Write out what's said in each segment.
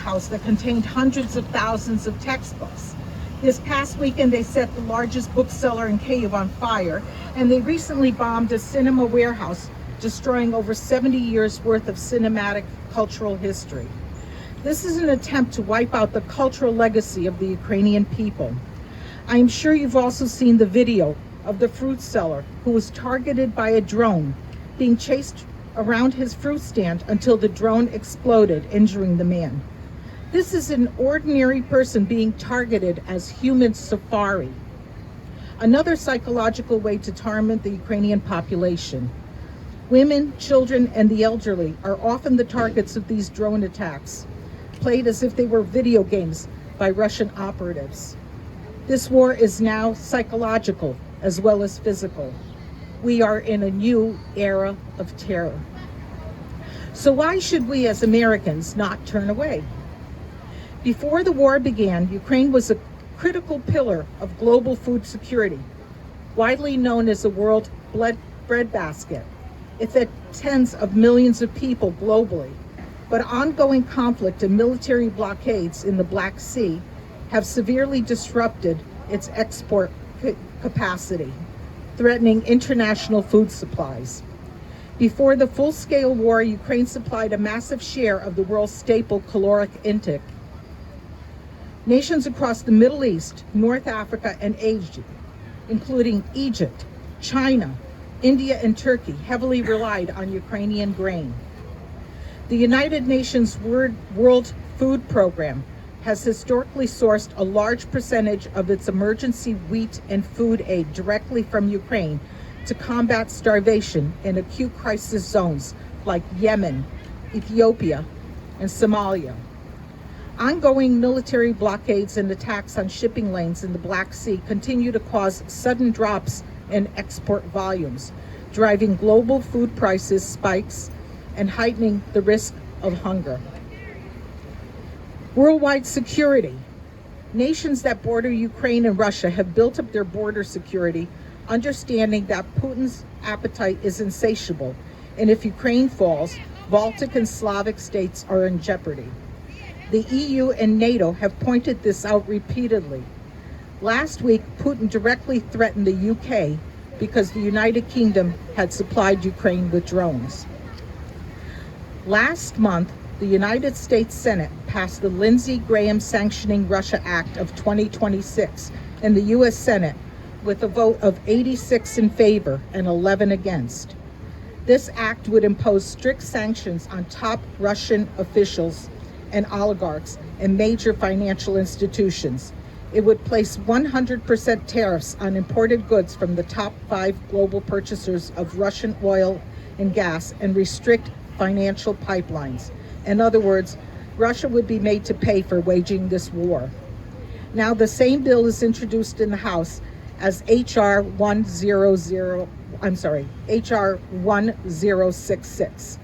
warehouse that contained hundreds of thousands of textbooks. This past weekend, they set the largest bookseller in Kyiv on fire, and they recently bombed a cinema warehouse, destroying over 70 years worth of cinematic cultural history. This is an attempt to wipe out the cultural legacy of the Ukrainian people. I am sure you've also seen the video of the fruit seller who was targeted by a drone, being chased around his fruit stand until the drone exploded, injuring the man. This is an ordinary person being targeted as human safari. Another psychological way to torment the Ukrainian population. Women, children, and the elderly are often the targets of these drone attacks, played as if they were video games by Russian operatives. This war is now psychological as well as physical. We are in a new era of terror. So why should we as Americans not turn away? Before the war began, Ukraine was a critical pillar of global food security, widely known as the world breadbasket. It fed tens of millions of people globally, but ongoing conflict and military blockades in the Black Sea have severely disrupted its export capacity, threatening international food supplies. Before the full-scale war, Ukraine supplied a massive share of the world's staple caloric intake. Nations across the Middle East, North Africa, and Asia, including Egypt, China, India, and Turkey, heavily relied on Ukrainian grain. The United Nations World Food Program has historically sourced a large percentage of its emergency wheat and food aid directly from Ukraine to combat starvation in acute crisis zones like Yemen, Ethiopia, and Somalia. Ongoing military blockades and attacks on shipping lanes in the Black Sea continue to cause sudden drops in export volumes, driving global food prices spikes and heightening the risk of hunger. Worldwide security. Nations that border Ukraine and Russia have built up their border security, understanding that Putin's appetite is insatiable, and if Ukraine falls, Baltic and Slavic states are in jeopardy. The EU and NATO have pointed this out repeatedly. Last week, Putin directly threatened the UK because the United Kingdom had supplied Ukraine with drones. Last month, the United States Senate passed the Lindsey Graham Sanctioning Russia Act of 2026 in the U.S. Senate with a vote of 86 in favor and 11 against. This act would impose strict sanctions on top Russian officials and oligarchs and major financial institutions. It would place 100% tariffs on imported goods from the top 5 global purchasers of Russian oil and gas and restrict financial pipelines. In other words, Russia would be made to pay for waging this war. Now, the same bill is introduced in the House as HR 1066.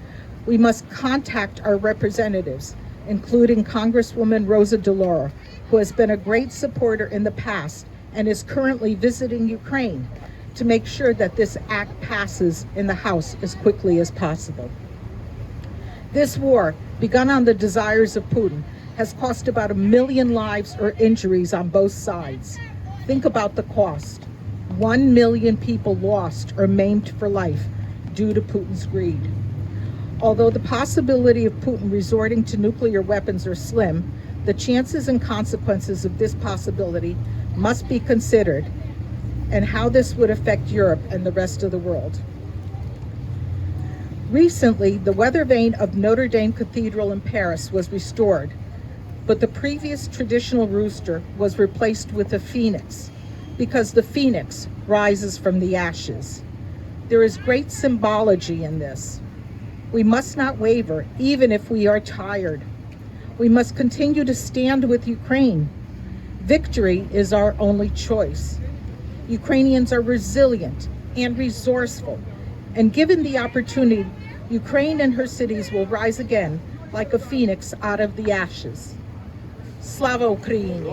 We must contact our representatives, including Congresswoman Rosa DeLauro, who has been a great supporter in the past and is currently visiting Ukraine, to make sure that this act passes in the House as quickly as possible. This war, begun on the desires of Putin, has cost about 1 million lives or injuries on both sides. Think about the cost. 1 million people lost or maimed for life due to Putin's greed. Although the possibility of Putin resorting to nuclear weapons are slim, the chances and consequences of this possibility must be considered, and how this would affect Europe and the rest of the world. Recently, the weather vane of Notre Dame Cathedral in Paris was restored, but the previous traditional rooster was replaced with a phoenix, because the phoenix rises from the ashes. There is great symbology in this. We must not waver, even if we are tired. We must continue to stand with Ukraine. Victory is our only choice. Ukrainians are resilient and resourceful, and given the opportunity, Ukraine and her cities will rise again like a phoenix out of the ashes. Slava Ukraini!